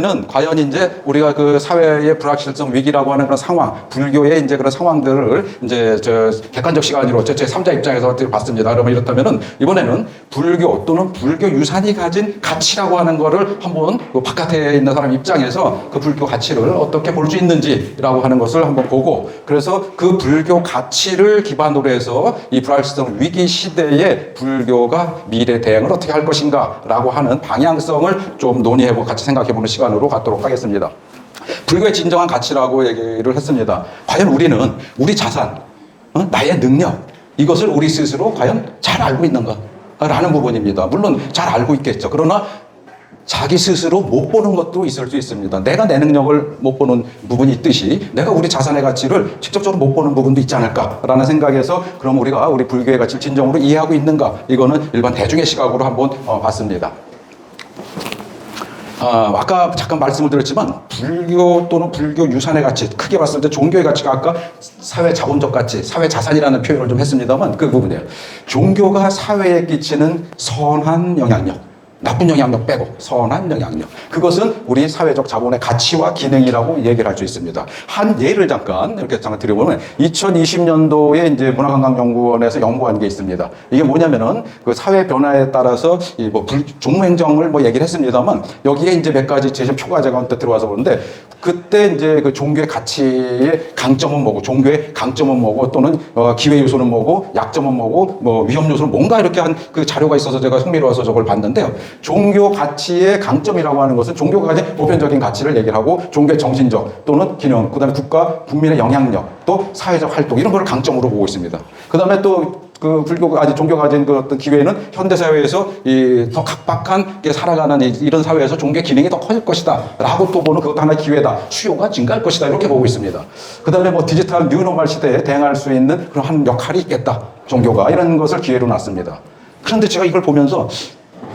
는 과연 이제 우리가 그 사회의 불확실성 위기라고 하는 그런 상황, 불교의 이제 그런 상황들을 이제 객관적 시간으로 제 3자 입장에서 봤습니다. 그러면 이렇다면은 이번에는 불교 또는 불교 유산이 가진 가치라고 하는 거를 한번 그 바깥에 있는 사람 입장에서 그 불교 가치를 어떻게 볼 수 있는지라고 하는 것을 한번 보고, 그래서 그 불교 가치를 기반으로 해서 이 불확실성 위기 시대에 불교가 미래 대응을 어떻게 할 것인가라고 하는 방향성을 좀 논의해보고 같이 생각해보는 시간으로 갖도록 하겠습니다. 불교의 진정한 가치라고 얘기를 했습니다. 과연 우리는 우리 자산, 나의 능력, 이것을 우리 스스로 과연 잘 알고 있는가? 라는 부분입니다. 물론 잘 알고 있겠죠. 그러나 자기 스스로 못 보는 것도 있을 수 있습니다. 내가 내 능력을 못 보는 부분이 있듯이 내가 우리 자산의 가치를 직접적으로 못 보는 부분도 있지 않을까라는 생각에서, 그럼 우리가 우리 불교의 가치를 진정으로 이해하고 있는가? 이거는 일반 대중의 시각으로 한번 봤습니다. 아까 잠깐 말씀을 드렸지만 불교 또는 불교 유산의 가치, 크게 봤을 때 종교의 가치가 아까 사회 자본적 가치, 사회 자산이라는 표현을 좀 했습니다만 그 부분이에요. 종교가 사회에 끼치는 선한 영향력, 나쁜 영향력 빼고 선한 영향력, 그것은 우리 사회적 자본의 가치와 기능이라고 얘기를 할 수 있습니다. 한 예를 잠깐 드려보면 2020년도에 이제 문화관광연구원에서 연구한 게 있습니다. 이게 뭐냐면은 그 사회 변화에 따라서 이 뭐 종무행정을 뭐 얘기를 했습니다만 여기에 이제 몇 가지 제시표가 제가 한테 들어와서 보는데, 그때 이제 그 종교의 가치의 강점은 뭐고, 종교의 강점은 뭐고, 또는 기회 요소는 뭐고, 약점은 뭐고, 뭐 위험 요소는 뭔가, 이렇게 한 그 자료가 있어서 제가 흥미로워서 저걸 봤는데요. 종교 가치의 강점이라고 하는 것은 종교가 가진 보편적인 가치를 얘기를 하고, 종교의 정신적 또는 기능, 그 다음에 국가, 국민의 영향력, 또 사회적 활동, 이런 걸 강점으로 보고 있습니다. 그 다음에 또 그 불교가 가진, 종교가 가진 그 어떤 기회는 현대사회에서 이 더 각박한 게 살아가는 이런 사회에서 종교의 기능이 더 커질 것이다 라고 또 보는, 그것도 하나의 기회다, 수요가 증가할 것이다, 이렇게 보고 있습니다. 그 다음에 뭐 디지털 뉴노멀 시대에 대응할 수 있는 그런 한 역할이 있겠다, 종교가, 이런 것을 기회로 놨습니다. 그런데 제가 이걸 보면서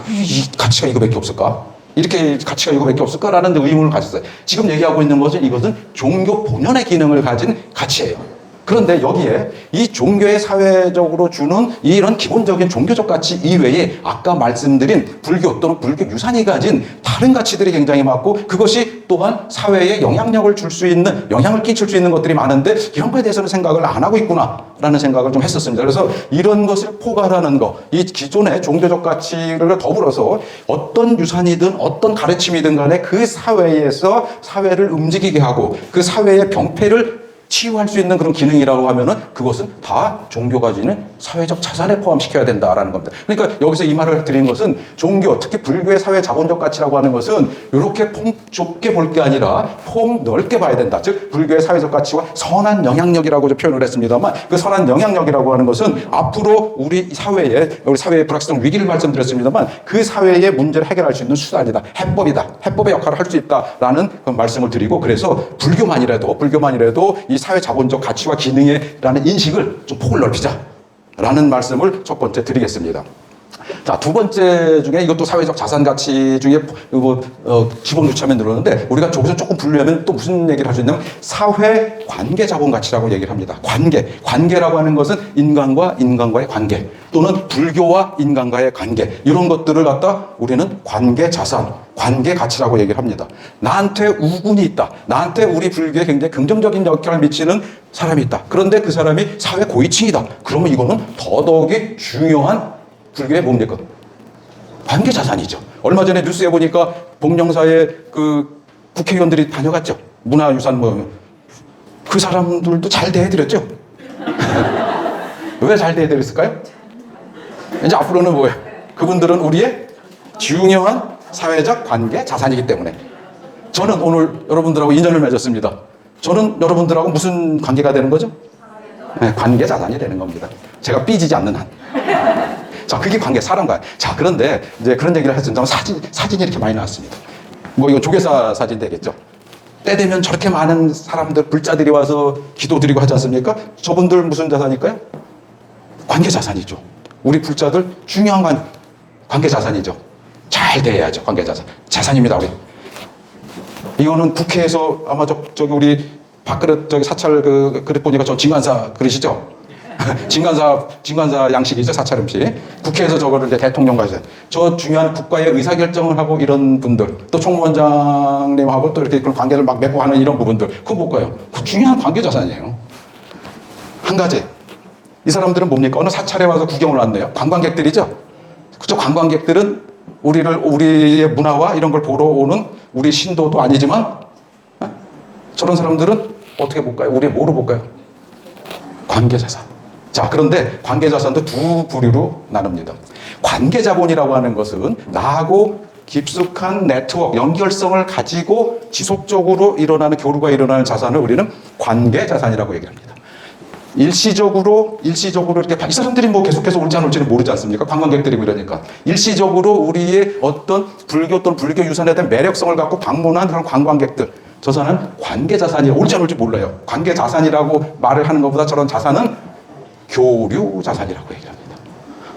이 가치가 이거밖에 없을까? 이렇게 가치가 이거밖에 없을까라는 의문을 가졌어요. 지금 얘기하고 있는 것은 이것은 종교 본연의 기능을 가진 가치예요. 그런데 여기에 이 종교의 사회적으로 주는 이런 기본적인 종교적 가치 이외에 아까 말씀드린 불교 또는 불교 유산이 가진 다른 가치들이 굉장히 많고, 그것이 또한 사회에 영향력을 줄 수 있는, 영향을 끼칠 수 있는 것들이 많은데 이런 거에 대해서는 생각을 안 하고 있구나라는 생각을 좀 했었습니다. 그래서 이런 것을 포괄하는 거, 이 기존의 종교적 가치를 더불어서 어떤 유산이든 어떤 가르침이든 간에 그 사회에서 사회를 움직이게 하고 그 사회의 병폐를 치유할 수 있는 그런 기능이라고 하면은 그것은 다 종교가 지닌 사회적 자산에 포함시켜야 된다라는 겁니다. 그러니까 여기서 이 말을 드리는 것은 종교, 특히 불교의 사회 자본적 가치라고 하는 것은 이렇게 폼 좁게 볼 게 아니라 폼 넓게 봐야 된다. 즉 불교의 사회적 가치와 선한 영향력이라고 표현을 했습니다만, 그 선한 영향력이라고 하는 것은 앞으로 우리 사회의 불확실성 위기를 말씀드렸습니다만 그 사회의 문제를 해결할 수 있는 수단이다, 해법이다, 해법의 역할을 할 수 있다라는 말씀을 드리고, 그래서 불교만이라도 이 사회 자본적 가치와 기능이라는 인식을 좀 폭을 넓히자라는 말씀을 첫 번째 드리겠습니다. 자, 두 번째 중에 이것도 사회적 자산 가치 중에 기본 유치하면 늘었는데, 우리가 저기서 조금 분류하면 또 무슨 얘기를 할 수 있냐면 사회 관계 자본 가치라고 얘기를 합니다. 관계라고 하는 것은 인간과 인간과의 관계, 또는 불교와 인간과의 관계, 이런 것들을 갖다 우리는 관계 자산, 관계 가치라고 얘기를 합니다. 나한테 우군이 있다, 나한테 우리 불교에 굉장히 긍정적인 역할을 미치는 사람이 있다. 그런데 그 사람이 사회 고위층이다. 그러면 이거는 더더욱이 중요한 불교의 뭡니까? 관계 자산이죠. 얼마 전에 뉴스에 보니까 복령사에 그 국회의원들이 다녀갔죠. 문화유산 그 사람들도 잘 대해드렸죠. 왜 잘 대해드렸을까요? 이제 앞으로는 뭐예요? 그분들은 우리의 중요한 사회적 관계 자산이기 때문에. 저는 오늘 여러분들하고 인연을 맺었습니다. 저는 여러분들하고 무슨 관계가 되는 거죠? 네, 관계 자산이 되는 겁니다. 제가 삐지지 않는 한. 자, 그게 관계, 사람과. 자, 그런데 이제 그런 얘기를 했습니다. 사진이 이렇게 많이 나왔습니다. 뭐 이거 조계사 사진 되겠죠. 때 되면 저렇게 많은 사람들, 불자들이 와서 기도드리고 하지 않습니까? 저분들 무슨 자산일까요? 관계 자산이죠. 우리 불자들 중요한 관계 자산이죠. 잘 돼야죠. 관계자산. 자산입니다, 우리. 이거는 국회에서 아마 저기 우리 밥그릇 저기 사찰 그릇 보니까 저 진관사 그릇이죠. 진관사 양식이죠, 사찰 음식. 국회에서 저거를 이제 대통령과 이제 저 중요한 국가의 의사결정을 하고 이런 분들, 또 총무원장님하고 또 이렇게 그런 관계를 막 맺고 하는 이런 부분들, 그거 뭘까요? 그 중요한 관계자산이에요. 한 가지. 이 사람들은 뭡니까? 어느 사찰에 와서 구경을 왔네요. 관광객들이죠. 그죠? 관광객들은 우리의 문화와 이런 걸 보러 오는 우리 신도도 아니지만, 저런 사람들은 어떻게 볼까요? 우리 뭐로 볼까요? 관계자산. 자, 그런데 관계자산도 두 부류로 나눕니다. 관계자본이라고 하는 것은 나하고 깊숙한 네트워크, 연결성을 가지고 지속적으로 일어나는 교류가 일어나는 자산을 우리는 관계자산이라고 얘기합니다. 일시적으로 이렇게 이 사람들이 뭐 계속해서 올지 안 올지는 모르지 않습니까? 관광객들이고 이러니까 일시적으로 우리의 어떤 불교 또는 불교 유산에 대한 매력성을 갖고 방문한 그런 관광객들, 저 자산은 관계자산이 올지 안 올지 몰라요. 관계자산이라고 말을 하는 것보다 저런 자산은 교류자산이라고 얘기합니다.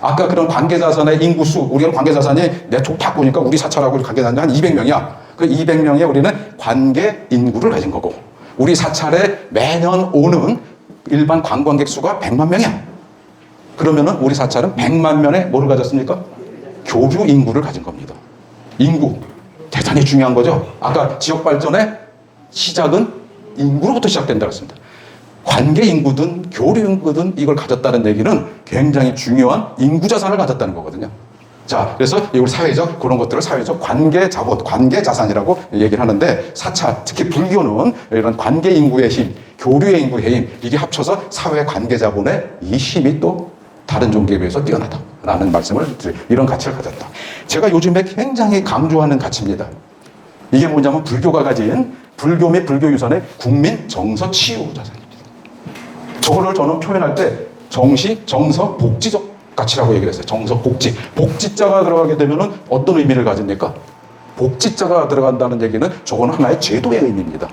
아까 그런 관계자산의 인구수, 우리가 관계자산이 딱 보니까 우리 사찰하고 관계자산이 한 200명이야. 그 200명에 우리는 관계 인구를 가진 거고, 우리 사찰에 매년 오는 일반 관광객 수가 100만 명이야. 그러면은 우리 사찰은 100만 명의 뭐를 가졌습니까? 교류 인구를 가진 겁니다. 인구. 대단히 중요한 거죠. 아까 지역 발전의 시작은 인구로부터 시작된다고 했습니다. 관계 인구든 교류 인구든 이걸 가졌다는 얘기는 굉장히 중요한 인구 자산을 가졌다는 거거든요. 자, 그래서 이걸 사회적, 그런 것들을 사회적 관계 자본, 관계 자산이라고 얘기를 하는데, 사찰, 특히 불교는 이런 관계 인구의 힘, 교류의 인구의 힘, 이게 합쳐서 사회 관계 자본의 이 힘이 또 다른 종교에 비해서 뛰어나다라는 말씀을 드려요. 이런 가치를 가졌다. 제가 요즘에 굉장히 강조하는 가치입니다. 이게 뭐냐면 불교가 가진 불교 및 불교 유산의 국민 정서 치유 자산입니다. 저거를 저는 표현할 때 정시, 정서, 복지적 가치라고 얘기를 했어요. 정서, 복지. 복지자가 들어가게 되면은 어떤 의미를 가집니까? 복지자가 들어간다는 얘기는 저거는 하나의 제도의 의미입니다.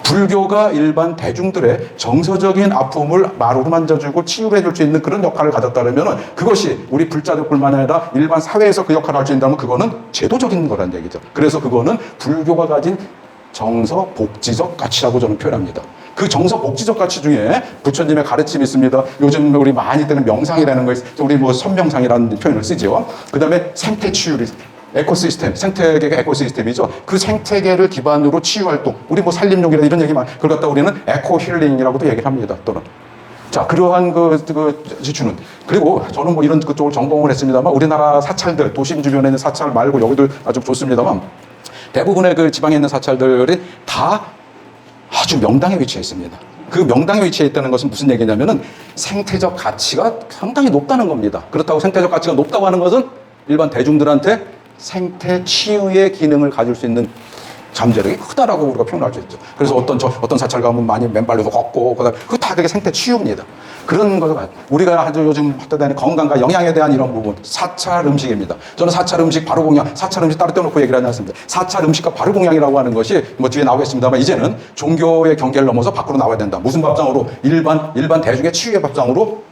불교가 일반 대중들의 정서적인 아픔을 마루로 만져주고 치유를 해줄 수 있는 그런 역할을 가졌다면, 그것이 우리 불자들뿐만 아니라 일반 사회에서 그 역할을 할 수 있다면 그거는 제도적인 거란 얘기죠. 그래서 그거는 불교가 가진 정서 복지적 가치라고 저는 표현합니다. 그 정서 복지적 가치 중에 부처님의 가르침이 있습니다. 요즘 우리 많이 뜨는 명상이라는 거, 우리 뭐 선명상이라는 표현을 쓰죠. 그 다음에 생태 치유, 에코시스템, 생태계가 에코시스템이죠. 그 생태계를 기반으로 치유 활동, 우리 뭐 산림욕이라 이런 얘기만, 그걸 갖다 우리는 에코 힐링이라고도 얘기를 합니다. 또는. 자, 그러한 지주는. 그리고 저는 뭐 이런 그쪽을 전공을 했습니다만, 우리나라 사찰들, 도심 주변에 있는 사찰 말고 여기도 아주 좋습니다만, 대부분의 그 지방에 있는 사찰들이 다 아주 명당에 위치해 있습니다. 그 명당에 위치해 있다는 것은 무슨 얘기냐면은 생태적 가치가 상당히 높다는 겁니다. 그렇다고 생태적 가치가 높다고 하는 것은 일반 대중들한테 생태 치유의 기능을 가질 수 있는 잠재력이 크다라고 우리가 표현할 수 있죠. 그래서 어떤 사찰 가면 많이 맨발로도 걷고, 그거 다 그게 생태 치유입니다. 그런 것을 우리가 아주 요즘 하다는 건강과 영양에 대한 이런 부분, 사찰 음식입니다. 저는 사찰 음식 바로 공양, 사찰 음식 따로 떼어놓고 얘기를 하지 않습니다. 사찰 음식과 바로 공양이라고 하는 것이 뭐 뒤에 나오겠습니다만, 이제는 종교의 경계를 넘어서 밖으로 나와야 된다. 무슨 밥상으로? 일반 대중의 치유의 밥상으로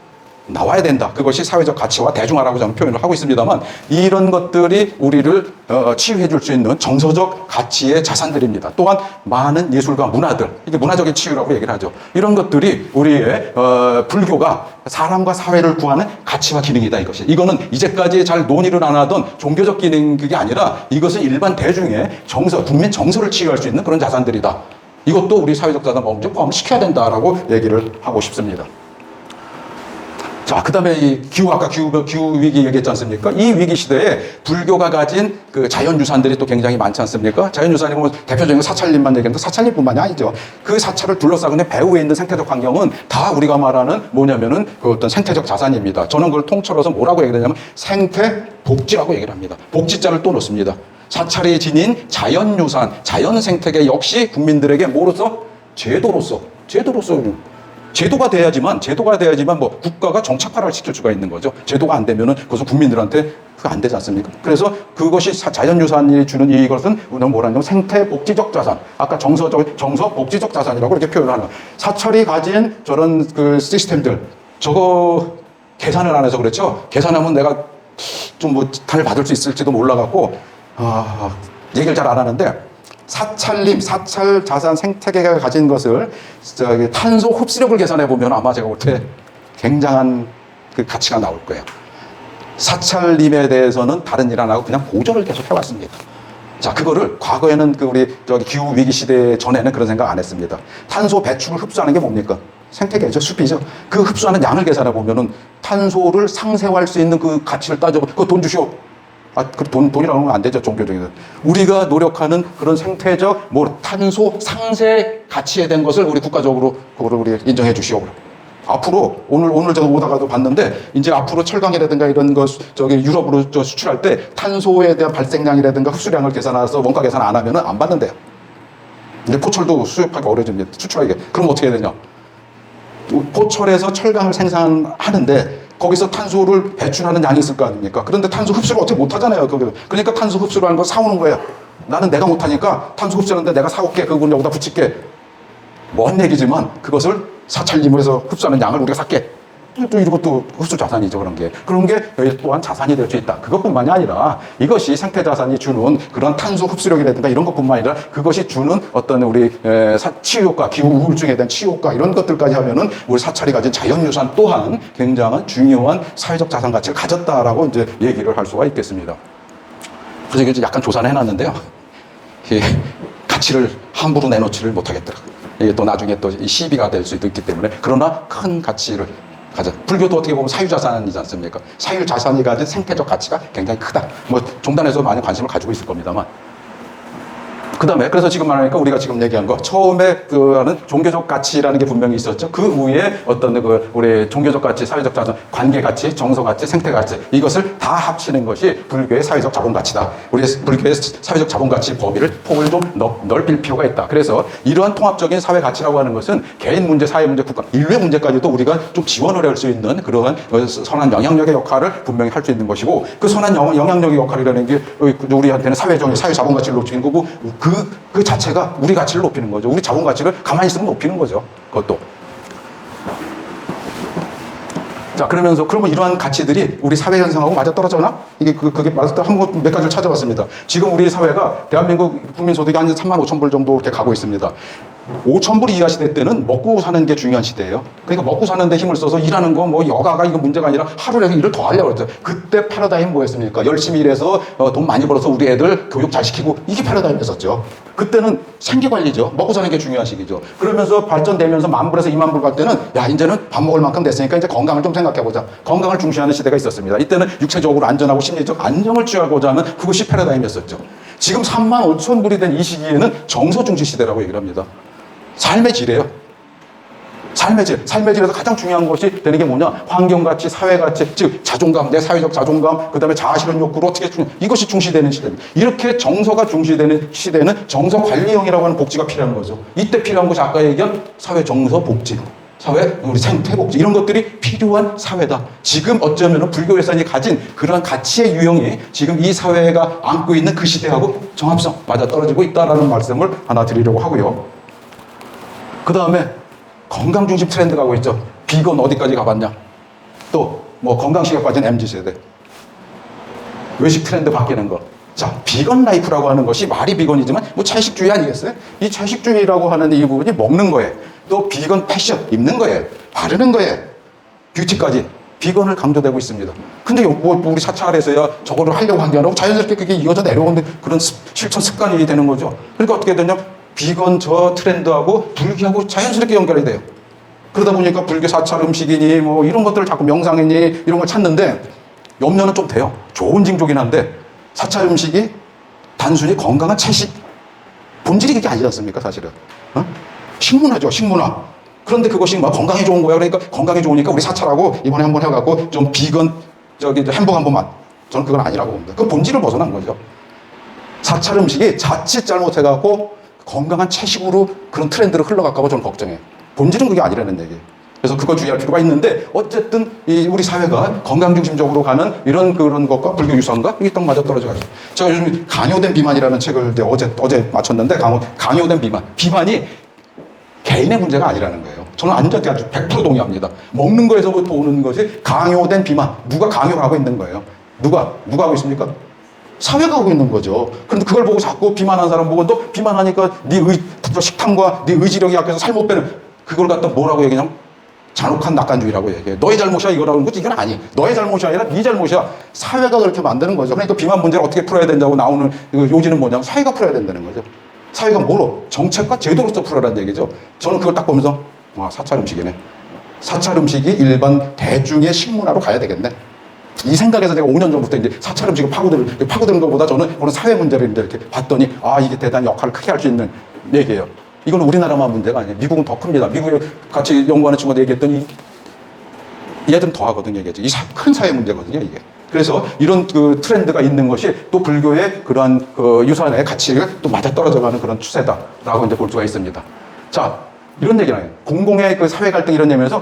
나와야 된다. 그것이 사회적 가치와 대중화라고 저는 표현을 하고 있습니다만, 이런 것들이 우리를 치유해 줄 수 있는 정서적 가치의 자산들입니다. 또한 많은 예술과 문화들, 이게 문화적인 치유라고 얘기를 하죠. 이런 것들이 우리의 불교가 사람과 사회를 구하는 가치와 기능이다, 이것이. 이거는 이제까지 잘 논의를 안 하던 종교적 기능, 그게 아니라 이것은 일반 대중의 정서, 국민 정서를 치유할 수 있는 그런 자산들이다. 이것도 우리 사회적 자산 범죄 포함시켜야 된다라고 얘기를 하고 싶습니다. 자, 그 다음에 아까 기후 위기 얘기했지 않습니까? 이 위기 시대에 불교가 가진 그 자연유산들이 또 굉장히 많지 않습니까? 자연유산이 뭐 대표적인 사찰림만 얘기하는데, 사찰림뿐만이 아니죠. 그 사찰을 둘러싸고 있는 배후에 있는 생태적 환경은 다 우리가 말하는 뭐냐면은 그 어떤 생태적 자산입니다. 저는 그걸 통틀어서 뭐라고 얘기를 하냐면 생태 복지라고 얘기를 합니다. 복지자를 또 넣습니다. 사찰이 지닌 자연유산, 자연생태계 역시 국민들에게 뭐로서? 제도가 돼야지만 뭐 국가가 정착화를 시킬 수가 있는 거죠. 제도가 안 되면은 그것은 국민들한테 그거 안 되지 않습니까? 그래서 그것이 자연유산이 주는 이것은 우리는 뭐라냐면 생태 복지적 자산. 아까 정서 복지적 자산이라고 이렇게 표현을 하는. 사찰이 가진 저런 그 시스템들, 저거 계산을 안 해서 그렇죠. 계산하면 내가 좀 뭐 달 받을 수 있을지도 몰라갖고 얘기를 잘 안 하는데 사찰 자산 생태계가 가진 것을 탄소 흡수력을 계산해 보면 아마 제가 볼 때 굉장한 그 가치가 나올 거예요. 사찰림에 대해서는 다른 일 안 하고 그냥 보존을 계속 해왔습니다. 자, 그거를 과거에는 그 우리 기후 위기 시대 전에는 그런 생각 안 했습니다. 탄소 배출을 흡수하는 게 뭡니까? 생태계죠, 숲이죠. 그 흡수하는 양을 계산해 보면은 탄소를 상쇄할 수 있는 그 가치를 따져보면 그거 돈 주시오. 돈이라고 하면 안 되죠, 종교적인. 우리가 노력하는 그런 생태적, 탄소 상쇄 가치에 대한 것을 우리 국가적으로, 그거를 우리 인정해 주시오. 앞으로, 오늘 제가 오다가도 봤는데, 이제 앞으로 철강이라든가 이런 거, 유럽으로 수출할 때 탄소에 대한 발생량이라든가 흡수량을 계산해서 원가 계산 안 하면은 안 받는데요. 근데 포철도 수입하기 어려워집니다. 수출하기. 그럼 어떻게 해야 되냐? 포철에서 철강을 생산하는데, 거기서 탄소를 배출하는 양이 있을 거 아닙니까? 그런데 탄소 흡수를 어떻게 못 하잖아요. 그러니까 탄소 흡수를 하는 거 사오는 거예요. 나는 내가 못 하니까 탄소 흡수하는데 내가 사올게. 그걸 여기다 붙일게. 먼 얘기지만 그것을 사찰림을 해서 흡수하는 양을 우리가 샀게. 또 이것도 흡수 자산이죠. 그런 게 또한 자산이 될 수 있다. 그것뿐만이 아니라 이것이 생태 자산이 주는 그런 탄소 흡수력이라든가 이런 것뿐만 아니라 그것이 주는 어떤 우리 치유 효과, 기후 우울증에 대한 치유 효과 이런 것들까지 하면은 우리 사찰이 가진 자연유산 또한 굉장한 중요한 사회적 자산 가치를 가졌다라고 이제 얘기를 할 수가 있겠습니다. 그래서 이게 약간 조사를 해놨는데요. 가치를 함부로 내놓지를 못하겠더라고요. 이게 또 나중에 또 시비가 될 수도 있기 때문에 그러나 큰 가치를 가져. 불교도 어떻게 보면 사유자산이지 않습니까? 사유자산이 가진 생태적 가치가 굉장히 크다. 종단에서 많이 관심을 가지고 있을 겁니다만. 그 다음에, 그래서 지금 말하니까 우리가 지금 얘기한 거, 처음에 하는 종교적 가치라는 게 분명히 있었죠. 그 위에 어떤 우리 종교적 가치, 사회적 자산, 관계 가치, 정서 가치, 생태 가치, 이것을 다 합치는 것이 불교의 사회적 자본 가치다. 우리 불교의 사회적 자본 가치 범위를 폭을 좀 넓힐 필요가 있다. 그래서 이러한 통합적인 사회 가치라고 하는 것은 개인 문제, 사회 문제, 국가, 인류의 문제까지도 우리가 좀 지원을 할 수 있는 그러한 선한 영향력의 역할을 분명히 할 수 있는 것이고, 그 선한 영향력의 역할이라는 게 우리한테는 사회 자본 가치를 높이는 거고, 그 자체가 우리 가치를 높이는 거죠. 우리 자본 가치를 가만히 있으면 높이는 거죠. 그것도. 자, 그러면 이러한 가치들이 우리 사회 현상하고 맞아 떨어져나? 그게 맞아 한번 몇 가지를 찾아봤습니다. 지금 우리 사회가 대한민국 국민소득이 한 35,000불 정도 이렇게 가고 있습니다. 5,000불 이하 시대 때는 먹고 사는 게 중요한 시대예요. 그러니까 먹고 사는데 힘을 써서 일하는 거 여가가 이거 문제가 아니라 하루라도 일을 더 하려고 했죠. 그때 패러다임 뭐였습니까? 열심히 일해서 돈 많이 벌어서 우리 애들 교육 잘 시키고, 이게 패러다임이었었죠. 그때는 생계관리죠. 먹고 사는 게 중요한 시기죠. 그러면서 발전되면서 10,000불에서 20,000불 갈 때는 이제는 밥 먹을 만큼 됐으니까 이제 건강을 좀 생각해보자. 건강을 중시하는 시대가 있었습니다. 이때는 육체적으로 안전하고 심리적 안정을 취하고자 하는 그것이 패러다임이었었죠. 지금 35,000불이 된 이 시기에는 정서 중시 시대라고 얘기를 합니다. 삶의 질이에요. 삶의 질에서 가장 중요한 것이 되는 게 뭐냐? 환경가치, 사회가치, 즉 자존감, 내 사회적 자존감, 그 다음에 자아실현 욕구를 어떻게 이것이 중시되는 시대입니다. 이렇게 정서가 중시되는 시대는 정서관리형이라고 하는 복지가 필요한 거죠. 이때 필요한 것이 아까 얘기한 사회 정서 복지, 사회 우리 생태 복지, 이런 것들이 필요한 사회다. 지금 어쩌면 불교에서 가진 그런 가치의 유형이 지금 이 사회가 안고 있는 그 시대하고 정합성 맞아 떨어지고 있다라는 말씀을 하나 드리려고 하고요. 그 다음에 건강 중심 트렌드 가고 있죠. 비건 어디까지 가봤냐? 또 건강식에 빠진 MZ세대. 외식 트렌드 바뀌는 거. 자, 비건 라이프라고 하는 것이 말이 비건이지만 채식주의 아니겠어요? 이 채식주의라고 하는 이 부분이 먹는 거예요. 또 비건 패션, 입는 거예요. 바르는 거예요. 뷰티까지. 비건을 강조되고 있습니다. 근데 우리 사찰에서야 저거를 하려고 한 게 아니라 자연스럽게 그게 이어져 내려오는 그런 실천 습관이 되는 거죠. 그러니까 어떻게 되냐? 비건 저 트렌드하고 불교하고 자연스럽게 연결이 돼요. 그러다 보니까 불교 사찰 음식이니 이런 것들을 자꾸 명상이니 이런 걸 찾는데 염려는 좀 돼요. 좋은 징조긴 한데 사찰 음식이 단순히 건강한 채식 본질이 그게 아니지 않습니까? 사실은 식문화죠. 식문화. 그런데 그것이 건강에 좋은 거야. 그러니까 건강에 좋으니까 우리 사찰하고 이번에 한번 해갖고 좀 비건 햄버거 한 번만. 저는 그건 아니라고 봅니다. 그 본질을 벗어난 거죠. 사찰 음식이 자칫 잘못해갖고 건강한 채식으로 그런 트렌드로 흘러갈까봐 저는 걱정해요. 본질은 그게 아니라는 얘기예요. 그래서 그걸 주의할 필요가 있는데 어쨌든 우리 사회가 건강 중심적으로 가는 그런 것과 불교 유산과 이게 딱 맞아 떨어져가지고 제가 요즘 강요된 비만이라는 책을 어제 마쳤는데 강요된 비만이 개인의 문제가 아니라는 거예요. 저는 완전히 100% 동의합니다. 먹는 거에서부터 오는 것이 강요된 비만, 누가 강요를 하고 있는 거예요. 누가 하고 있습니까? 사회가 하고 있는 거죠. 그런데 그걸 보고 자꾸 비만한 사람 보고 또 비만하니까 식탐과 네 의지력이 약해서 살 못 빼는 그걸 갖다 뭐라고 얘기하냐면 잔혹한 낙관주의라고 얘기해요. 너의 잘못이야 이거라고 하는 거지. 이건 아니. 너의 잘못이 아니라 네 잘못이야. 사회가 그렇게 만드는 거죠. 그러니까 비만 문제를 어떻게 풀어야 된다고 나오는 요지는 뭐냐면 사회가 풀어야 된다는 거죠. 사회가 뭐로? 정책과 제도로서 풀어라는 얘기죠. 저는 그걸 딱 보면서 사찰 음식이네. 사찰 음식이 일반 대중의 식문화로 가야 되겠네. 이 생각에서 제가 5년 전부터 이제 사찰 음식을 파고드는 것보다 저는 그런 사회 문제를 이제 이렇게 봤더니 이게 대단히 역할을 크게 할 수 있는 얘기예요. 이건 우리나라만 문제가 아니에요. 미국은 더 큽니다. 미국에 같이 연구하는 친구들 얘기했더니 얘들은 더 하거든요. 이게 큰 사회 문제거든요. 이게. 그래서 이런 그 트렌드가 있는 것이 또 불교의 그러한 그 유산의 가치를 또 맞아떨어져가는 그런 추세다라고 이제 볼 수가 있습니다. 자, 이런 얘기를 해요. 공공의 그 사회 갈등 이런 얘기면서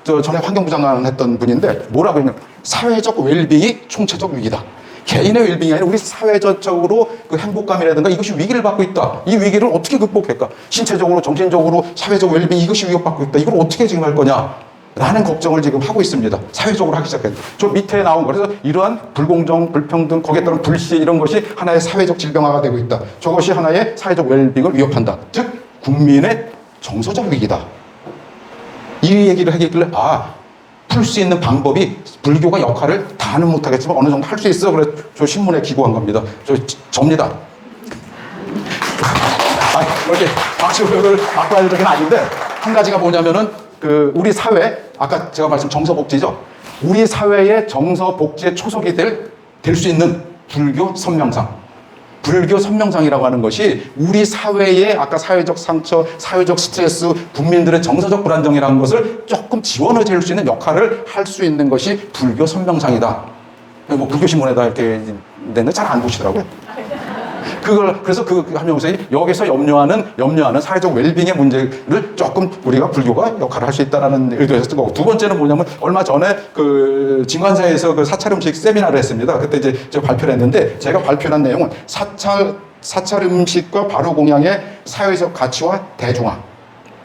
전에 환경부 장관 했던 분인데 뭐라고 했냐면 사회적 웰빙이 총체적 위기다. 개인의 웰빙이 아니라 우리 사회적으로 그 행복감이라든가 이것이 위기를 받고 있다. 이 위기를 어떻게 극복할까? 신체적으로, 정신적으로, 사회적 웰빙 이것이 위협받고 있다. 이걸 어떻게 지금 할 거냐? 라는 걱정을 지금 하고 있습니다. 사회적으로 하기 시작했는데. 저 밑에 나온 거. 그래서 이러한 불공정, 불평등, 거기에 따른 불시 이런 것이 하나의 사회적 질병화가 되고 있다. 저것이 하나의 사회적 웰빙을 위협한다. 즉, 국민의 정서적 위기다. 이 얘기를 하길래 풀 수 있는 방법이 불교가 역할을 다는 못하겠지만 어느 정도 할 수 있어. 그래서 저 신문에 기고한 겁니다. 접니다. 이렇게 박수를 받고 해야 되는 건 아닌데 한 가지가 뭐냐면은 우리 사회 아까 제가 말씀 정서복지죠. 우리 사회의 정서복지의 초석이 될 수 있는 불교 선명상. 불교 선명상이라고 하는 것이 우리 사회의 아까 사회적 상처, 사회적 스트레스, 국민들의 정서적 불안정이라는 것을 조금 지원을 해줄 수 있는 역할을 할 수 있는 것이 불교 선명상이다. 불교 신문에다 이렇게 내는 잘 안 보시더라고요. 그래서 하면서 여기서 염려하는 사회적 웰빙의 문제를 조금 우리가 불교가 역할을 할 수 있다는 의도에서 쓴 거고. 두 번째는 뭐냐면 얼마 전에 진관사에서 사찰 음식 세미나를 했습니다. 그때 이제 제가 발표를 했는데 제가 발표한 내용은 사찰 음식과 바로 공양의 사회적 가치와 대중화.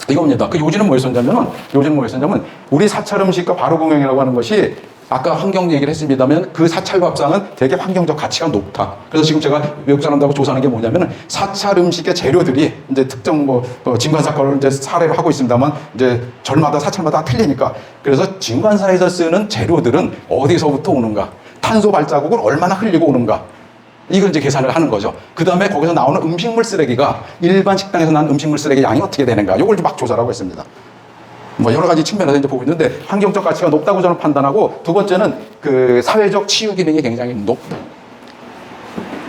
이겁니다. 요지는 뭐였었냐면 우리 사찰 음식과 바로 공양이라고 하는 것이 아까 환경 얘기를 했습니다만 그 사찰 밥상은 되게 환경적 가치가 높다. 그래서 지금 제가 외국 사람들하고 조사하는 게 뭐냐면 사찰 음식의 재료들이 이제 특정 진관사 거를 이제 사례를 하고 있습니다만 이제 절마다 사찰마다 틀리니까 그래서 진관사에서 쓰는 재료들은 어디서부터 오는가? 탄소 발자국을 얼마나 흘리고 오는가? 이걸 이제 계산을 하는 거죠. 그 다음에 거기서 나오는 음식물 쓰레기가 일반 식당에서 나는 음식물 쓰레기 양이 어떻게 되는가? 이걸 막 조사를 하고 있습니다. 여러 가지 측면에서 이제 보고 있는데 환경적 가치가 높다고 저는 판단하고 두 번째는 사회적 치유 기능이 굉장히 높다.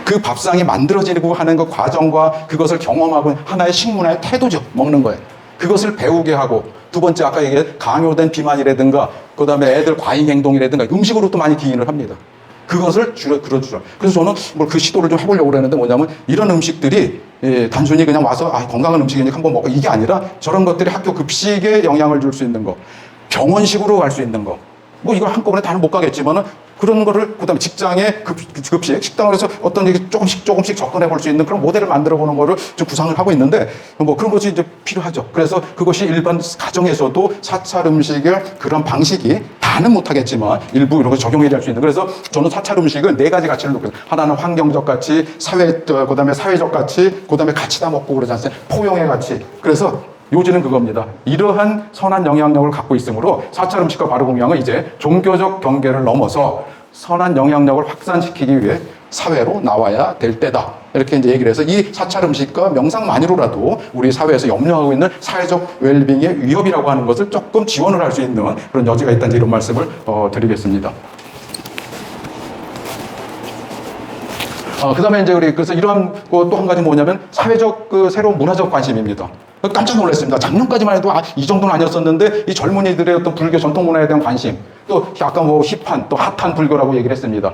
그 밥상이 만들어지고 하는 그 과정과 그것을 경험하고 하나의 식문화의 태도죠. 먹는 거예요. 그것을 배우게 하고 두 번째 아까 얘기한 강요된 비만이라든가 그 다음에 애들 과잉 행동이라든가 음식으로도 많이 기인을 합니다. 그것을 줄여주죠. 그래서 저는 그 시도를 좀 해보려고 그랬는데 뭐냐면 이런 음식들이 단순히 그냥 와서 건강한 음식이니까 한번 먹고 이게 아니라 저런 것들이 학교 급식에 영향을 줄 수 있는 거, 병원식으로 갈 수 있는 거, 이걸 한꺼번에 다는 못 가겠지만은 그런 거를 그다음에 직장의 급식 식당을 해서 어떤 얘기 조금씩 접근해 볼 수 있는 그런 모델을 만들어 보는 거를 좀 구상을 하고 있는데 그런 것이 이제 필요하죠. 그래서 그것이 일반 가정에서도 사찰 음식의 그런 방식이 다는 못하겠지만 일부 이런 거 적용해 줄 수 있는. 그래서 저는 사찰 음식을 네 가지 가치를 놓고 하나는 환경적 가치, 그다음에 사회적 가치, 그다음에 같이 다 먹고 그러지 않습니까? 포용의 가치. 그래서 요지는 그겁니다. 이러한 선한 영향력을 갖고 있으므로 사찰 음식과 바로 공양은 이제 종교적 경계를 넘어서 선한 영향력을 확산시키기 위해 사회로 나와야 될 때다. 이렇게 이제 얘기를 해서 이 사찰 음식과 명상만으로라도 우리 사회에서 염려하고 있는 사회적 웰빙의 위협이라고 하는 것을 조금 지원을 할 수 있는 그런 여지가 있다는 이런 말씀을 드리겠습니다. 그 다음에 이제 그래서 이러한 또 한 가지 뭐냐면 사회적 새로운 문화적 관심입니다. 깜짝 놀랐습니다. 작년까지만 해도 이 정도는 아니었었는데 이 젊은이들의 어떤 불교 전통 문화에 대한 관심, 또 아까 힙한 또 핫한 불교라고 얘기를 했습니다.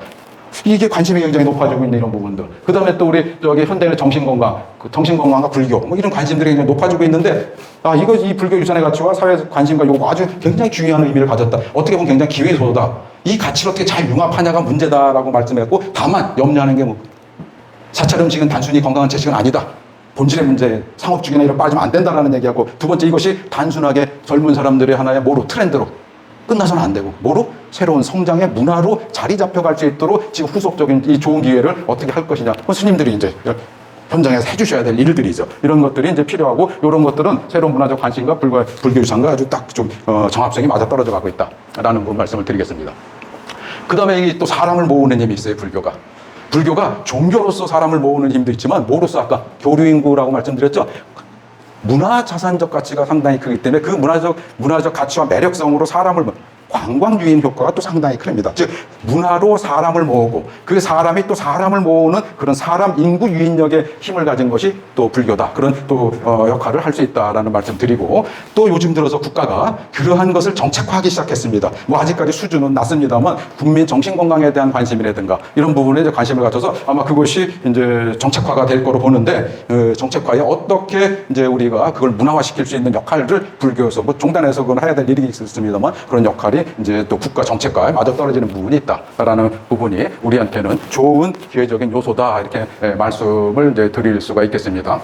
이게 관심이 굉장히 높아지고 있는 이런 부분들. 그 다음에 또 우리 현대의 정신건강과 불교 이런 관심들이 굉장히 높아지고 있는데 이 불교 유산의 가치와 사회 관심과 요거 아주 굉장히 중요한 의미를 가졌다. 어떻게 보면 굉장히 기회소다. 이 가치를 어떻게 잘 융합하냐가 문제다라고 말씀했고 다만 염려하는 게 사찰 음식은 단순히 건강한 채식은 아니다. 본질의 문제, 상업주의나 이런 빠지면 안 된다라는 얘기하고 두 번째 이것이 단순하게 젊은 사람들의 하나의 트렌드로 끝나서는 안 되고 뭐로? 새로운 성장의 문화로 자리 잡혀갈 수 있도록 지금 후속적인 이 좋은 기회를 어떻게 할 것이냐. 스님들이 이제 현장에서 해주셔야 될 일들이죠. 이런 것들이 이제 필요하고, 이런 것들은 새로운 문화적 관심과 불교 유산과 아주 딱 좀 정합성이 맞아 떨어져 가고 있다라는 그 말씀을 드리겠습니다. 그 다음에 이 또 사람을 모으는 힘이 있어요, 불교가. 불교가 종교로서 사람을 모으는 힘도 있지만, 뭐로서 아까 교류인구라고 말씀드렸죠. 문화 자산적 가치가 상당히 크기 때문에 그 문화적 가치와 매력성으로 사람을 관광 유인 효과가 또 상당히 큽니다. 즉 문화로 사람을 모으고 그 사람이 또 사람을 모으는 그런 사람 인구 유인력의 힘을 가진 것이 또 불교다. 그런 또 역할을 할 수 있다라는 말씀 드리고, 또 요즘 들어서 국가가 그러한 것을 정책화하기 시작했습니다. 뭐 아직까지 수준은 낮습니다만 국민 정신 건강에 대한 관심이라든가 이런 부분에 이제 관심을 가져서 아마 그것이 이제 정책화가 될 거로 보는데, 정책화에 어떻게 이제 우리가 그걸 문화화시킬 수 있는 역할을 불교에서 뭐 종단에서 그건 해야 될 일이 있습니다만, 그런 역할이 이제 또 국가 정책과에 맞아 떨어지는 부분이 있다라는 부분이 우리한테는 좋은 기회적인 요소다, 이렇게 말씀을 이제 드릴 수가 있겠습니다.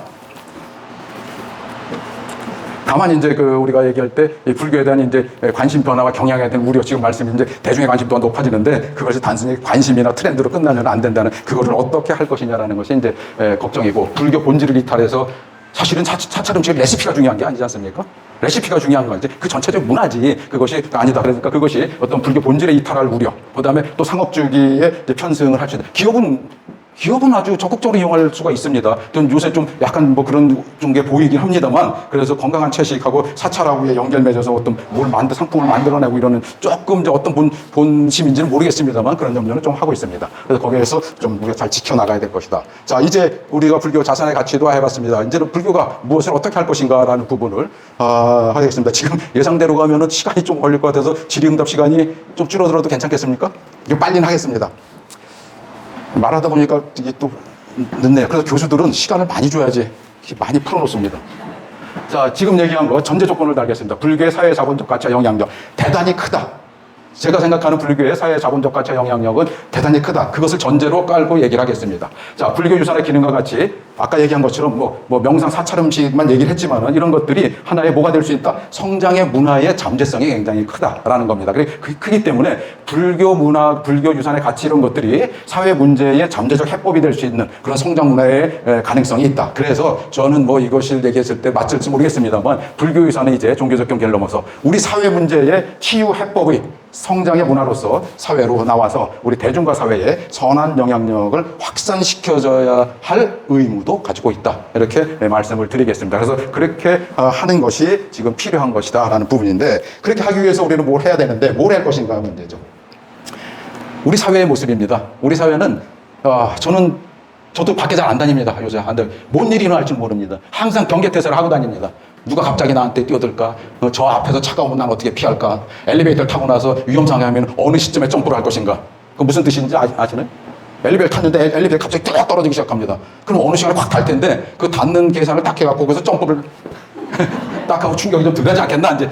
다만 이제 우리가 얘기할 때 불교에 대한 이제 관심 변화와 경향에 대한 우려, 지금 말씀이 이제 대중의 관심 또한 높아지는데 그것이 단순히 관심이나 트렌드로 끝나면 안 된다는, 그거를 어떻게 할 것이냐라는 것이 이제 걱정이고, 불교 본질을 이탈해서 사실은 차차 음식의 레시피가 중요한 게 아니지 않습니까? 레시피가 중요한 거지. 그 전체적 문화지 그것이 아니다. 그러니까 그것이 어떤 불교 본질에 이탈할 우려, 그 다음에 또 상업주의에 편승을 할 수 있는, 기업은 아주 적극적으로 이용할 수가 있습니다. 좀 요새 좀 약간 뭐 그런 게 보이긴 합니다만, 그래서 건강한 채식하고 사찰하고의 연결 맺어서 어떤 상품을 만들어내고 이러는, 조금 이제 어떤 본심인지는 모르겠습니다만 그런 염려는 좀 하고 있습니다. 그래서 거기에서 좀 우리가 잘 지켜나가야 될 것이다. 자, 이제 우리가 불교 자산의 가치도 해봤습니다. 이제는 불교가 무엇을 어떻게 할 것인가라는 부분을 하겠습니다. 지금 예상대로 가면은 시간이 좀 걸릴 것 같아서 질의응답 시간이 좀 줄어들어도 괜찮겠습니까? 이거 빨리는 하겠습니다. 말하다 보니까 이게 또 늦네요. 그래서 교수들은 시간을 많이 줘야지 많이 풀어놓습니다. 자, 지금 얘기한 거 전제 조건을 달겠습니다. 불교의 사회 자본적 가치와 영향력 대단히 크다. 제가 생각하는 불교의 사회 자본적 가치와 영향력은 대단히 크다. 그것을 전제로 깔고 얘기를 하겠습니다. 자, 불교 유산의 기능과 같이 아까 얘기한 것처럼 뭐 명상 사찰 음식만 얘기를 했지만은 이런 것들이 하나의 뭐가 될 수 있다. 성장의 문화의 잠재성이 굉장히 크다라는 겁니다. 크기 때문에 불교 문화, 불교 유산의 가치 이런 것들이 사회 문제의 잠재적 해법이 될 수 있는 그런 성장 문화의 가능성이 있다. 그래서 저는 뭐 이것을 얘기했을 때 맞을지 모르겠습니다만, 불교 유산은 이제 종교적 경계를 넘어서 우리 사회 문제의 치유 해법의 성장의 문화로서 사회로 나와서 우리 대중과 사회에 선한 영향력을 확산시켜줘야 할 의무도 가지고 있다. 이렇게 말씀을 드리겠습니다. 그래서 그렇게 하는 것이 지금 필요한 것이다 라는 부분인데, 그렇게 하기 위해서 우리는 뭘 해야 되는데 뭘 할 것인가 하면 문제죠. 우리 사회의 모습입니다. 우리 사회는 저도 밖에 잘 안 다닙니다. 요새 뭔 일이 일어날지 모릅니다. 항상 경계태세를 하고 다닙니다. 누가 갑자기 나한테 뛰어들까? 저 앞에서 차가 오면 난 어떻게 피할까? 엘리베이터를 타고 나서 위험상에 하면 어느 시점에 점프를 할 것인가? 그 무슨 뜻인지 아시나요? 엘리베이터 탔는데 엘리베이터 갑자기 뚝 떨어지기 시작합니다. 그럼 어느 시간에 확 달 텐데 그 닿는 계산을 딱 해갖고 거기서 점프를 딱 하고 충격이 좀 덜하지 않겠나? 이제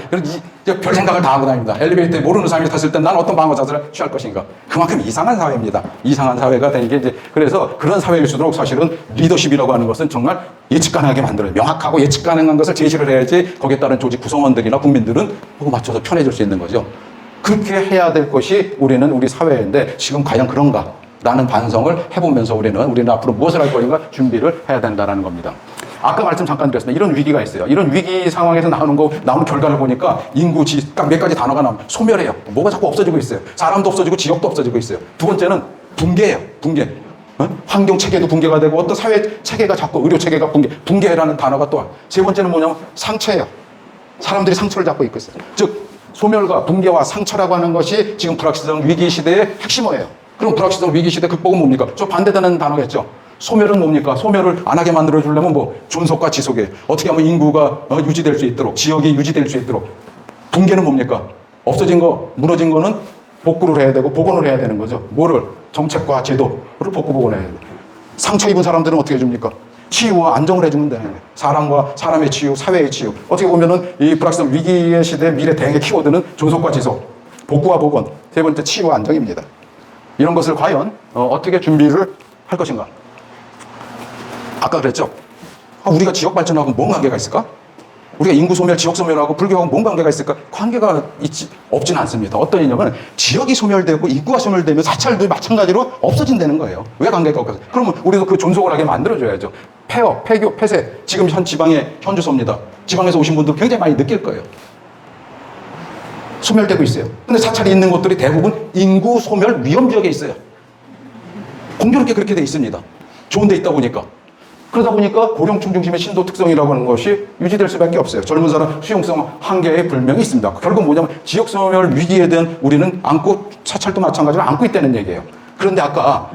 별 생각을 다 하고 다닙니다. 엘리베이터에 모르는 사람이 탔을 때 난 어떤 방어 자세를 취할 것인가? 그만큼 이상한 사회입니다. 이상한 사회가 되는 게 이제, 그래서 그런 사회일수록 사실은 리더십이라고 하는 것은 정말 예측 가능하게 만들어요. 명확하고 예측 가능한 것을 제시를 해야지 거기에 따른 조직 구성원들이나 국민들은 그거 맞춰서 편해질 수 있는 거죠. 그렇게 해야 될 것이 우리 사회인데 지금 과연 그런가? 라는 반성을 해보면서 우리는 앞으로 무엇을 할 거인가 준비를 해야 된다는 겁니다. 아까 말씀 잠깐 드렸습니다. 이런 위기가 있어요. 이런 위기 상황에서 나오는 결과를 보니까 몇 가지 단어가 나옵니다. 소멸해요. 뭐가 자꾸 없어지고 있어요. 사람도 없어지고 지역도 없어지고 있어요. 두 번째는 붕괴예요. 붕괴. 환경 체계도 붕괴가 되고 어떤 사회 체계가 자꾸 의료 체계가 붕괴라는 단어가 또. 세 번째는 뭐냐면 상처예요. 사람들이 상처를 잡고 있고 있어요. 즉 소멸과 붕괴와 상처라고 하는 것이 지금 불확실성 위기 시대의 핵심어예요. 그럼 불확실성 위기 시대 극복은 뭡니까? 저 반대되는 단어겠죠. 소멸은 뭡니까? 소멸을 안 하게 만들어주려면 존속과 지속이에요. 어떻게 하면 인구가 유지될 수 있도록, 지역이 유지될 수 있도록. 붕괴는 뭡니까? 없어진 거, 무너진 거는 복구를 해야 되고 복원을 해야 되는 거죠. 뭐를? 정책과 제도를 복구 복원해야 돼요. 상처 입은 사람들은 어떻게 해줍니까? 치유와 안정을 해주면 되는 거예요. 사람과 사람의 치유, 사회의 치유. 어떻게 보면은 이 불확실성 위기의 시대 미래 대응의 키워드는 존속과 지속, 복구와 복원. 세 번째 치유와 안정입니다. 이런 것을 과연 어떻게 준비를 할 것인가? 아까 그랬죠? 우리가 지역 발전하고 뭔 관계가 있을까? 우리가 인구 소멸, 지역 소멸하고 불교하고 뭔 관계가 있을까? 관계가 없지는 않습니다. 어떤 이냐면 지역이 소멸되고 인구가 소멸되면 사찰도 마찬가지로 없어진다는 거예요. 왜 관계가 없을까? 그러면 우리도 그 존속을 하게 만들어줘야죠. 폐업, 폐교, 폐쇄. 지금 현 지방의 현주소입니다. 지방에서 오신 분들 굉장히 많이 느낄 거예요. 소멸되고 있어요. 근데 사찰이 있는 곳들이 대부분 인구 소멸 위험 지역에 있어요. 공교롭게 그렇게 돼 있습니다. 좋은 데 있다 보니까. 그러다 보니까 고령층 중심의 신도 특성이라고 하는 것이 유지될 수밖에 없어요. 젊은 사람 수용성 한계에 불명이 있습니다. 결국 뭐냐면 지역 소멸 위기에 대한 우리는 안고, 사찰도 마찬가지로 안고 있다는 얘기예요. 그런데 아까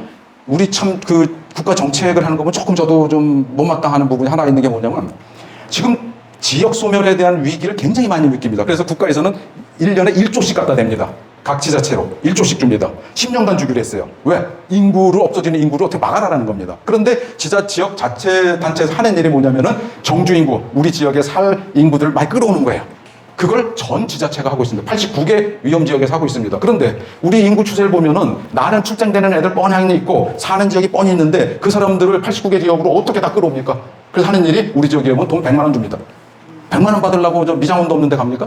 우리 참 그 국가 정책을 하는 거 보면 조금 저도 좀 못마땅하는 부분이 하나 있는 게 뭐냐면 지금 지역 소멸에 대한 위기를 굉장히 많이 느낍니다. 그래서 국가에서는 1년에 1조씩 갖다 댑니다. 각 지자체로 1조씩 줍니다. 10년간 주기로 했어요. 왜? 인구를 없어지는 인구를 어떻게 막아라라는 겁니다. 그런데 지역 자체 단체에서 하는 일이 뭐냐면은 정주 인구, 우리 지역에 살 인구들을 많이 끌어오는 거예요. 그걸 전 지자체가 하고 있습니다. 89개 위험 지역에서 하고 있습니다. 그런데 우리 인구 추세를 보면은 나는 출생되는 애들 뻔히 있고 사는 지역이 뻔히 있는데 그 사람들을 89개 지역으로 어떻게 다 끌어옵니까? 그래서 하는 일이 우리 지역에 오면 돈 100만 원 줍니다. 100만 원 받으려고 저 미장원도 없는데 갑니까?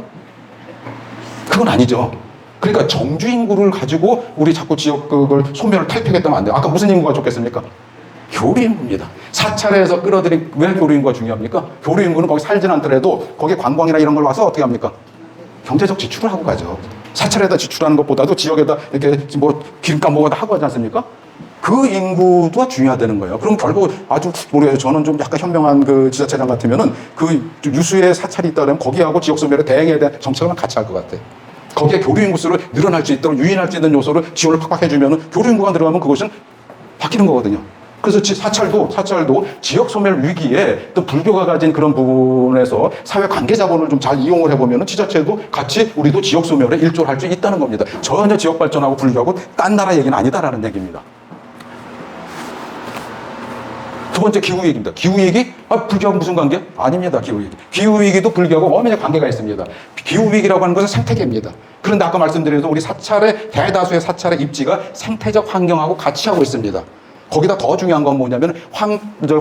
그건 아니죠. 그러니까 정주 인구를 가지고 우리 자꾸 지역 그걸 소멸을 탈피하겠다면 안 돼요. 아까 무슨 인구가 좋겠습니까? 교류 인구입니다. 사찰에서 끌어들인 왜 교류 인구가 중요합니까? 교류 인구는 거기 살진 않더라도 거기에 관광이나 이런 걸 와서 어떻게 합니까? 경제적 지출을 하고 가죠. 사찰에다 지출하는 것보다도 지역에다 이렇게 뭐 기름값 뭐가 하고 하지 않습니까? 그 인구도 중요하다는 거예요. 그럼 결국 아주 모르겠어요. 저는 좀 약간 현명한 그 지자체장 같으면은 그 유수의 사찰이 있다 그러면 거기하고 지역 소멸에 대응해야 되는 정책을 같이 할 것 같아요. 거기에 교류 인구수를 늘어날 수 있도록 유인할 수 있는 요소를 지원을 팍팍 해주면은 교류 인구가 들어가면 그것은 바뀌는 거거든요. 그래서 사찰도 지역 소멸 위기에 또 불교가 가진 그런 부분에서 사회 관계 자본을 좀 잘 이용을 해보면은 지자체도 같이 우리도 지역 소멸에 일조를 할 수 있다는 겁니다. 전혀 지역 발전하고 불교하고 딴 나라 얘기는 아니다라는 얘기입니다. 두 번째 기후위기입니다. 기후위기? 불교하고 무슨 관계? 아닙니다. 기후위기. 기후위기도 불교하고 엄연히 관계가 있습니다. 기후위기라고 하는 것은 생태계입니다. 그런데 아까 말씀드린 대로 우리 사찰의 대다수의 사찰의 입지가 생태적 환경하고 같이 하고 있습니다. 거기다 더 중요한 건 뭐냐면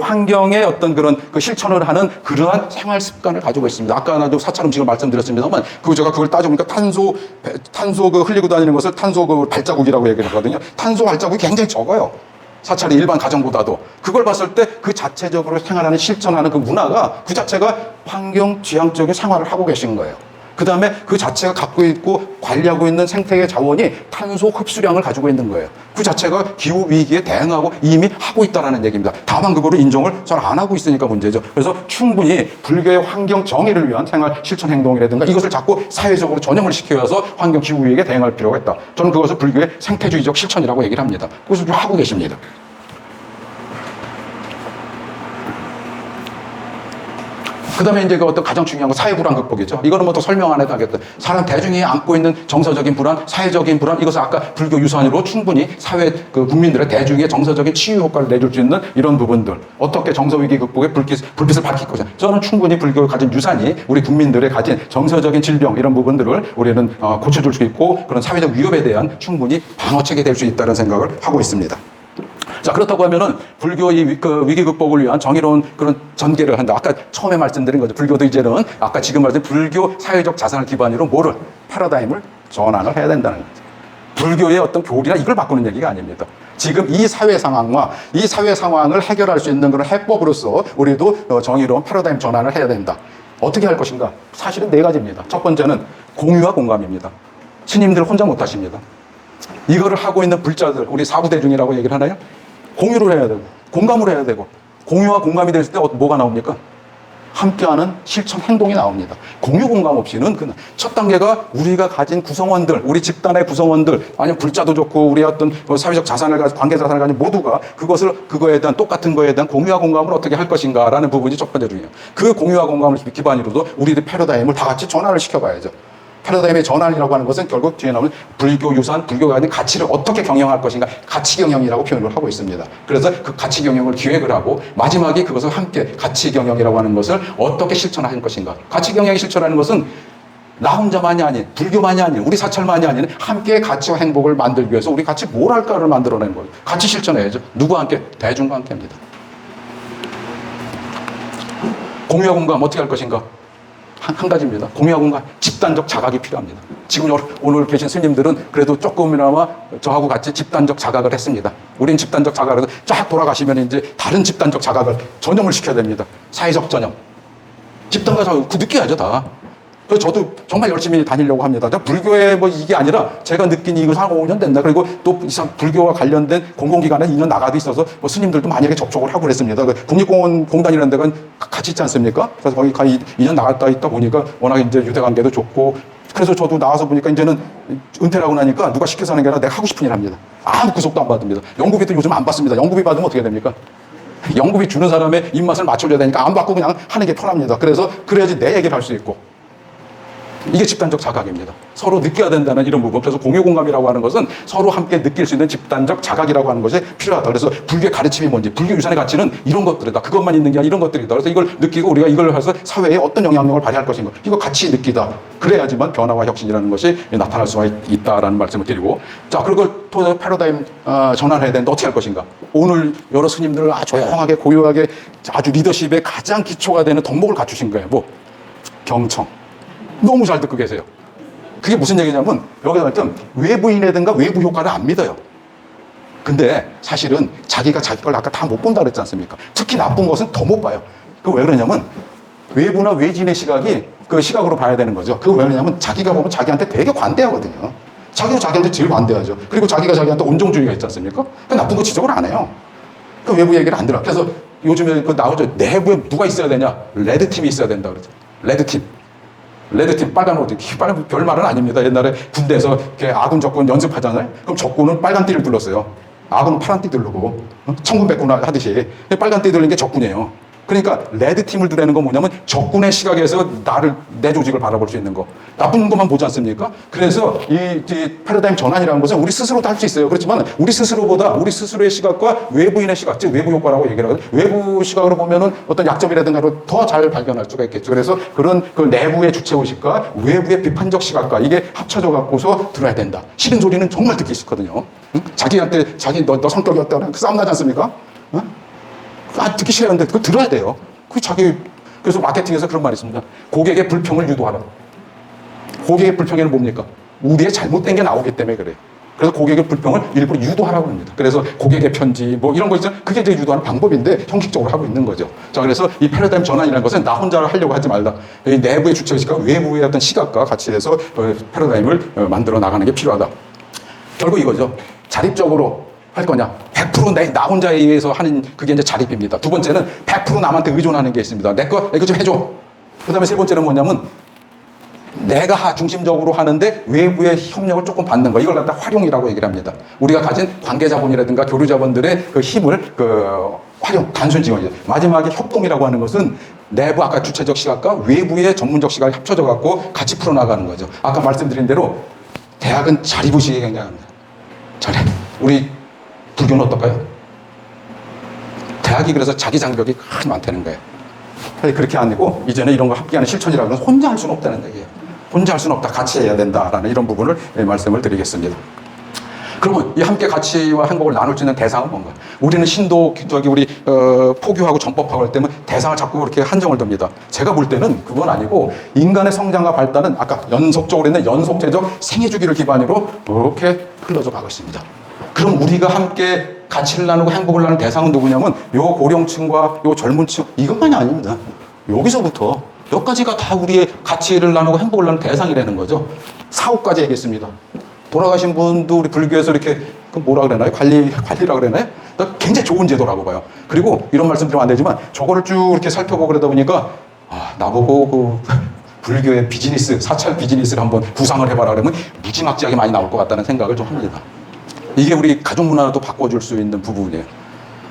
환경의 어떤 그런 그 실천을 하는 그러한 생활 습관을 가지고 있습니다. 아까 나도 사찰 음식을 말씀드렸습니다만 제가 그걸 따져보니까 탄소 그 흘리고 다니는 것을 탄소 그 발자국이라고 얘기를 하거든요. 탄소 발자국이 굉장히 적어요. 사찰이 일반 가정보다도. 그걸 봤을 때 그 자체적으로 생활하는 실천하는 그 문화가 그 자체가 환경 지향적인 생활을 하고 계신 거예요. 그 다음에 그 자체가 갖고 있고 관리하고 있는 생태계 자원이 탄소 흡수량을 가지고 있는 거예요. 그 자체가 기후 위기에 대응하고 이미 하고 있다는 얘기입니다. 다만 그거를 인정을 잘 안 하고 있으니까 문제죠. 그래서 충분히 불교의 환경 정의를 위한 생활 실천 행동이라든가 이것을 자꾸 사회적으로 전염을 시켜서 환경 기후 위기에 대응할 필요가 있다. 저는 그것을 불교의 생태주의적 실천이라고 얘기를 합니다. 그것을 좀 하고 계십니다. 그 다음에 이제 그 어떤 가장 중요한 건 사회 불안 극복이죠. 이거는 뭐 더 설명 안 해도 하겠다. 사람 대중이 안고 있는 정서적인 불안, 사회적인 불안, 이것을 아까 불교 유산으로 충분히 사회 그 국민들의 대중의 정서적인 치유 효과를 내줄 수 있는 이런 부분들. 어떻게 정서 위기 극복에 불빛을 밝힐 것이냐. 저는 충분히 불교가 가진 유산이 우리 국민들의 가진 정서적인 질병 이런 부분들을 우리는 고쳐줄 수 있고 그런 사회적 위협에 대한 충분히 방어책이 될 수 있다는 생각을 하고 있습니다. 자, 그렇다고 하면은 불교의 그 위기 극복을 위한 정의로운 그런 전개를 한다. 아까 처음에 말씀드린 거죠. 불교도 이제는 아까 지금 말씀 불교 사회적 자산을 기반으로 뭐를 패러다임을 전환을 해야 된다는 거죠. 불교의 어떤 교리나 이걸 바꾸는 얘기가 아닙니다. 지금 이 사회 상황과 이 사회 상황을 해결할 수 있는 그런 해법으로서 우리도 정의로운 패러다임 전환을 해야 된다. 어떻게 할 것인가? 사실은 네 가지입니다. 첫 번째는 공유와 공감입니다. 스님들 혼자 못 하십니다. 이거를 하고 있는 불자들, 우리 사부대중이라고 얘기를 하나요? 공유를 해야 되고, 공감을 해야 되고, 공유와 공감이 됐을 때 뭐가 나옵니까? 함께하는 실천 행동이 나옵니다. 공유 공감 없이는 그 첫 단계가 우리가 가진 구성원들, 우리 집단의 구성원들, 아니면 불자도 좋고, 우리 어떤 사회적 자산을 가지고, 관계 자산을 가지고 모두가 그거에 대한 똑같은 거에 대한 공유와 공감을 어떻게 할 것인가라는 부분이 첫 번째 중요해요. 그 공유와 공감을 기반으로도 우리들 패러다임을 다 같이 전환을 시켜봐야죠. 패러다임의 전환이라고 하는 것은 결국 뒤에 나오는 불교 유산, 불교가 가진 가치를 어떻게 경영할 것인가 가치 경영이라고 표현을 하고 있습니다. 그래서 그 가치 경영을 기획을 하고 마지막에 그것을 함께 가치 경영이라고 하는 것을 어떻게 실천할 것인가. 가치 경영이 실천하는 것은 나 혼자만이 아닌, 불교만이 아닌, 우리 사찰만이 아닌 함께 가치와 행복을 만들기 위해서 우리 같이 뭘 할까를 만들어내는 거예요. 같이 실천해야죠. 누구와 함께? 대중과 함께 합니다. 공유와 공감 어떻게 할 것인가? 한 가지입니다. 공유하고가 집단적 자각이 필요합니다. 지금 오늘 계신 스님들은 그래도 조금이나마 저하고 같이 집단적 자각을 했습니다. 우린 집단적 자각을 해서 쫙 돌아가시면 이제 다른 집단적 자각을 전염을 시켜야 됩니다. 사회적 전염. 집단과 자각, 그 느껴야죠, 다. 그래서 저도 정말 열심히 다니려고 합니다. 불교에 뭐 이게 아니라 제가 느낀 이거 한 5년 됐나. 그리고 또 이상 불교와 관련된 공공기관에 2년 나가도 있어서 뭐 스님들도 만약에 접촉을 하고 그랬습니다. 국립공원 공단이라는 데가 같이 있지 않습니까? 그래서 거기 2년 나갔다 있다 보니까 워낙 이제 유대관계도 좋고 그래서 저도 나와서 보니까 이제는 은퇴를 하고 나니까 누가 시켜서 하는 게 아니라 내가 하고 싶은 일 합니다. 아무 구속도 안 받습니다. 연구비도 요즘 안 받습니다. 연구비 받으면 어떻게 됩니까? 연구비 주는 사람의 입맛을 맞춰줘야 되니까 안 받고 그냥 하는 게 편합니다. 그래서 그래야지 내 얘기를 할 수 있고. 이게 집단적 자각입니다. 서로 느껴야 된다는 이런 부분. 그래서 공유공감이라고 하는 것은 서로 함께 느낄 수 있는 집단적 자각이라고 하는 것이 필요하다. 그래서 불교의 가르침이 뭔지, 불교 유산의 가치는 이런 것들이다. 그것만 있는 게 아니라 이런 것들이다. 그래서 이걸 느끼고 우리가 이걸 해서 사회에 어떤 영향력을 발휘할 것인가. 이거 같이 느끼다. 그래야지만 변화와 혁신이라는 것이 나타날 수가 있다라는 말씀을 드리고. 자, 그리고 또 패러다임 전환해야 되는데 어떻게 할 것인가. 오늘 여러 스님들을 아주 조용하게 고요하게 아주 리더십의 가장 기초가 되는 덕목을 갖추신 거예요. 뭐 경청. 너무 잘 듣고 계세요. 그게 무슨 얘기냐면 여기서 말씀 외부인이라든가 외부 효과를 안 믿어요. 근데 사실은 자기가 자기 걸 아까 다 못 본다 그랬지 않습니까? 특히 나쁜 것은 더 못 봐요. 그거 왜 그러냐면 외부나 외진의 시각이 그 시각으로 봐야 되는 거죠. 그거 왜 그러냐면 자기가 보면 자기한테 되게 관대하거든요. 자기도 자기한테 제일 관대하죠. 그리고 자기가 자기한테 온정주의가 있지 않습니까? 그 나쁜 거 지적을 안 해요. 그 외부 얘기를 안 들어. 그래서 요즘에 그 나오죠. 내부에 누가 있어야 되냐? 레드팀이 있어야 된다 그러죠. 레드팀. 레드팀, 빨간 옷, 빨간 별 말은 아닙니다. 옛날에 군대에서 이렇게 아군 적군 연습하잖아요. 그럼 적군은 빨간 띠를 둘렀어요. 아군은 파란 띠 두르고, 천군백군 하듯이. 빨간 띠 두르는 게 적군이에요. 그러니까 레드팀을 두르는 건 뭐냐면 적군의 시각에서 내 조직을 바라볼 수 있는 거. 나쁜 것만 보지 않습니까? 그래서 이 패러다임 전환이라는 것은 우리 스스로도 할 수 있어요. 그렇지만 우리 스스로보다 우리 스스로의 시각과 외부인의 시각, 즉 외부 효과라고 얘기를 하거든요. 외부 시각으로 보면은 어떤 약점이라든가 더 잘 발견할 수가 있겠죠. 그래서 그런 그 내부의 주체의식과 외부의 비판적 시각과 이게 합쳐져 갖고서 들어야 된다. 싫은 소리는 정말 듣기 싫거든요. 응? 자기한테 너 성격이 어떠나 싸움 나지 않습니까? 응? 듣기 싫었는데 그거 들어야 돼요. 그래서 마케팅에서 그런 말이 있습니다. 고객의 불평을 유도하라. 고객의 불평에는 뭡니까? 우리의 잘못된 게 나오기 때문에 그래요. 그래서 고객의 불평을 일부러 유도하라고 합니다. 그래서 고객의 편지 뭐 이런 거 있잖아요. 그게 이제 유도하는 방법인데 형식적으로 하고 있는 거죠. 자, 그래서 이 패러다임 전환이라는 것은 나 혼자 하려고 하지 말라. 이 내부의 주체의식과 외부의 어떤 시각과 같이 해서 패러다임을 만들어 나가는 게 필요하다. 결국 이거죠. 자립적으로 할 거냐? 100% 나 혼자에 의해서 하는 그게 이제 자립입니다. 두 번째는 100% 남한테 의존하는 게 있습니다. 이거 좀 해줘. 그 다음에 세 번째는 뭐냐면 내가 중심적으로 하는데 외부의 협력을 조금 받는 거. 이걸 갖다 활용이라고 얘기를 합니다. 우리가 가진 관계자본이라든가 교류자본들의 그 힘을 활용, 단순 지원이죠. 마지막에 협동이라고 하는 것은 내부 아까 주체적 시각과 외부의 전문적 시각이 합쳐져 갖고 같이 풀어나가는 거죠. 아까 말씀드린 대로 대학은 자립의식이 굉장합니다. 자립. 우리 불교는 어떨까요? 대학이 그래서 자기 장벽이 많다는 거예요. 그렇게 아니고 이제는 이런 거 함께하는 실천이라고 하면 혼자 할 수는 없다는 얘기예요. 혼자 할 수는 없다. 같이 해야 된다라는 이런 부분을 말씀을 드리겠습니다. 그러면 이 함께 가치와 행복을 나눌 수 있는 대상은 뭔가? 우리는 신도 우리 포교하고 전법하고 할 때는 대상을 자꾸 그렇게 한정을 둡니다. 제가 볼 때는 그건 아니고 인간의 성장과 발달은 아까 연속적으로 했는 연속제적 생애주기를 기반으로 이렇게 흘러져 가고 있습니다. 그럼 우리가 함께 가치를 나누고 행복을 나누는 대상은 누구냐면 요 고령층과 요 젊은층 이것만이 아닙니다. 여기서부터 여기까지가 다 우리의 가치를 나누고 행복을 나누는 대상이라는 거죠. 사후까지 얘기했습니다. 돌아가신 분도 우리 불교에서 이렇게 그 뭐라 그러나요? 관리라 그러나요? 굉장히 좋은 제도라고 봐요. 그리고 이런 말씀 드리면 안 되지만 저거를 쭉 이렇게 살펴보고 그러다 보니까 나보고 불교의 비즈니스, 사찰 비즈니스를 한번 구상을 해봐라 그러면 무지막지하게 많이 나올 것 같다는 생각을 좀 합니다. 이게 우리 가족 문화도 바꿔줄 수 있는 부분이에요.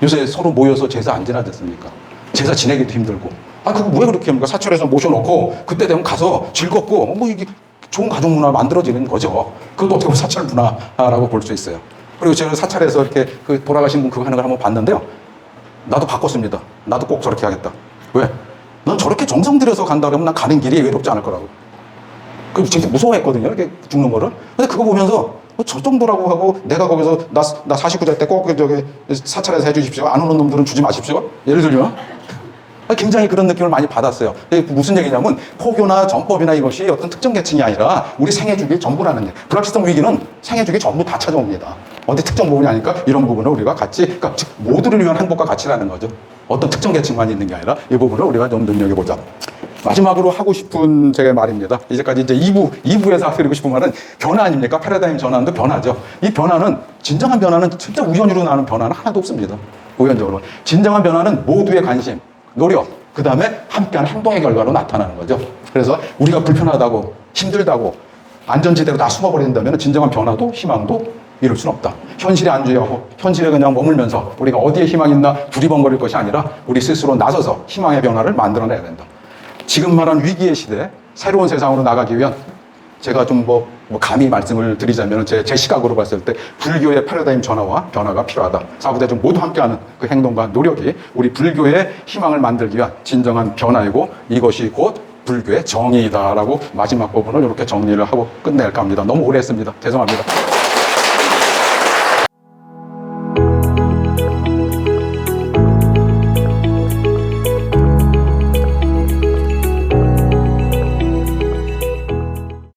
요새 서로 모여서 제사 안 지나지 않습니까? 제사 지내기도 힘들고. 그거 왜 그렇게 합니까? 사찰에서 모셔놓고 그때 되면 가서 즐겁고 이게 좋은 가족 문화 만들어지는 거죠. 그것도 어떻게 보면 사찰 문화라고 볼 수 있어요. 그리고 제가 사찰에서 이렇게 돌아가신 분 그거 하는 걸 한번 봤는데요. 나도 바꿨습니다. 나도 꼭 저렇게 하겠다. 왜? 난 저렇게 정성 들여서 간다 그러면 난 가는 길이 외롭지 않을 거라고. 그 진짜 무서워했거든요. 이렇게 죽는 거를. 근데 그거 보면서 저 정도라고 하고 내가 거기서 나 49세 때 꼭 저기 사찰에서 해주십시오. 안 오는 놈들은 주지 마십시오. 예를 들면 굉장히 그런 느낌을 많이 받았어요. 무슨 얘기냐면 포교나 전법이나 이것이 어떤 특정 계층이 아니라 우리 생애주기 전부라는 얘기. 불확실성 위기는 생애주기 전부 다 찾아옵니다. 어디 특정 부분이 아니니까 이런 부분을 우리가 같이, 그러니까 즉 모두를 위한 행복과 가치라는 거죠. 어떤 특정 계층만 있는 게 아니라 이 부분을 우리가 좀 눈여겨보자. 마지막으로 하고 싶은 제 말입니다. 이제까지 이제 2부에서 드리고 싶은 말은 변화 아닙니까? 패러다임 전환도 변화죠. 이 변화는, 진정한 변화는 진짜 우연으로 나는 변화는 하나도 없습니다. 우연적으로. 진정한 변화는 모두의 관심, 노력, 그 다음에 함께하는 행동의 결과로 나타나는 거죠. 그래서 우리가 불편하다고, 힘들다고, 안전지대로 다 숨어버린다면 진정한 변화도 희망도 이룰 수는 없다. 현실에 안주하고 현실에 그냥 머물면서 우리가 어디에 희망이 있나 두리번거릴 것이 아니라 우리 스스로 나서서 희망의 변화를 만들어내야 된다. 지금 말한 위기의 시대, 새로운 세상으로 나가기 위한 제가 좀 감히 말씀을 드리자면 제 시각으로 봤을 때 불교의 패러다임 전화와 변화가 필요하다. 사후대중 모두 함께하는 그 행동과 노력이 우리 불교의 희망을 만들기 위한 진정한 변화이고 이것이 곧 불교의 정의이다라고 마지막 부분을 이렇게 정리를 하고 끝낼까 합니다. 너무 오래 했습니다. 죄송합니다.